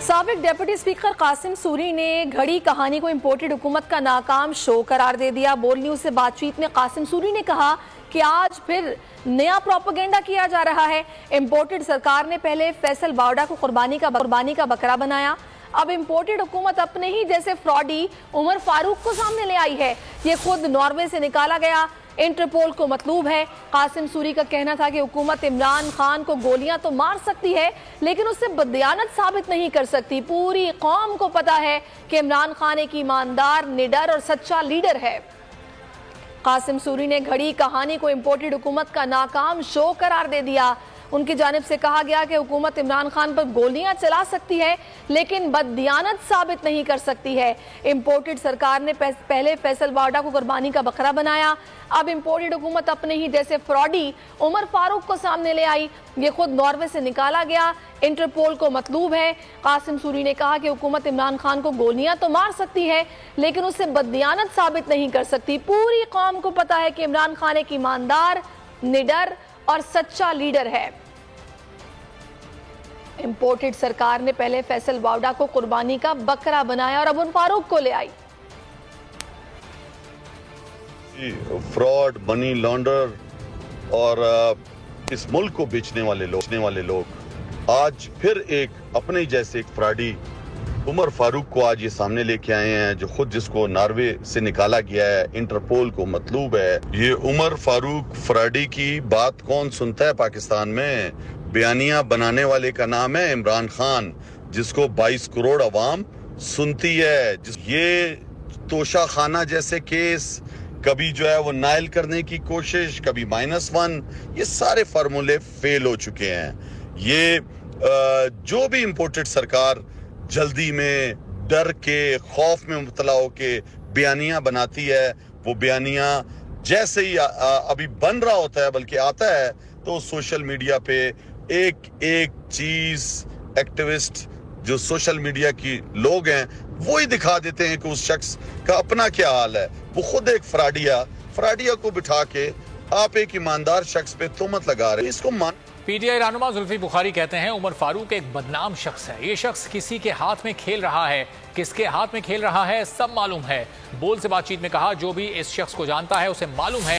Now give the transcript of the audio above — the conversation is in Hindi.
साबिक डिप्टी स्पीकर कासिम सूरी ने घड़ी कहानी को इम्पोर्टेड हुकूमत का नाकाम शो करार दे दिया। बोल न्यूज से बातचीत में कासिम सूरी ने कहा कि आज फिर नया प्रोपेगेंडा किया जा रहा है। इम्पोर्टेड सरकार ने पहले फैसल बावड़ा को कुर्बानी का बकरा बनाया, अब इम्पोर्टेड हुकूमत अपने ही जैसे फ्रॉडी उमर फारूक को सामने ले आई है। ये खुद नॉर्वे से निकाला गया इंटरपोल को मतलूब है। कासिम सूरी का कहना था कि हुकूमत इमरान खान को गोलियां तो मार सकती है लेकिन उससे बददियानत साबित नहीं कर सकती। पूरी कौम को पता है कि इमरान खान एक ईमानदार, निडर और सच्चा लीडर है। कासिम सूरी ने घड़ी कहानी को इम्पोर्टेड हुकूमत का नाकाम शो करार दे दिया। उनकी जानिब से कहा गया कि हुकूमत इमरान खान पर गोलियां चला सकती है लेकिन बददियानत साबित नहीं कर सकती है। इम्पोर्टेड सरकार ने पहले फैसल बावड़ा को कुर्बानी का बकरा बनाया, अब इम्पोर्टेड हुकूमत अपने ही जैसे फ्रॉडी उमर फारूक को सामने ले आई। ये खुद नॉर्वे से निकाला गया इंटरपोल को मतलूब है। कासिम सूरी ने कहा कि हुकूमत इमरान खान को गोलियां तो मार सकती है लेकिन उससे बददियानत साबित नहीं कर सकती। पूरी कौम को पता है कि इमरान खान एक ईमानदार, निडर और सच्चा लीडर है। इंपोर्टेड सरकार ने पहले फैसल बावड़ा को कुर्बानी का बकरा बनाया और अब उन फारूक को ले आई। फ्रॉड, मनी लॉन्डर और इस मुल्क को बेचने वाले लोग आज फिर एक अपने जैसे एक फ्रॉडी उमर फारूक को आज ये सामने लेके आए हैं, जो खुद जिसको नॉर्वे से निकाला गया है, इंटरपोल को मतलूब है। ये उमर फारूक फ्रॉडी की बात कौन सुनता है पाकिस्तान में? बयानियां बनाने वाले का नाम है इमरान खान, जिसको 22 करोड़ अवाम सुनती है। ये तोशा खाना जैसे केस, कभी जो है वो नाइल करने की कोशिश, कभी -1, ये सारे फार्मूले फेल हो चुके हैं। ये जो भी इंपोर्टेड सरकार जल्दी में डर के, खौफ में मुब्तला होके बयानियां बनाती है, वो बयानियां जैसे ही अभी बन रहा होता है बल्कि आता है तो सोशल मीडिया पे एक एक चीज एक्टिविस्ट जो सोशल मीडिया की लोग हैं वो ही दिखा देते हैं कि उस शख्स का अपना क्या हाल है। वो खुद एक फ्राडिया को बिठा के आप एक ईमानदार शख्स पे तोहमत लगा रहे हैं। इसको मान पीटीआई रहनुमा जुल्फी बुखारी कहते हैं उमर फारूक एक बदनाम शख्स है। ये शख्स किसी के हाथ में खेल रहा है, किसके हाथ में खेल रहा है सब मालूम है। बोल से बातचीत में कहा जो भी इस शख्स को जानता है उसे मालूम है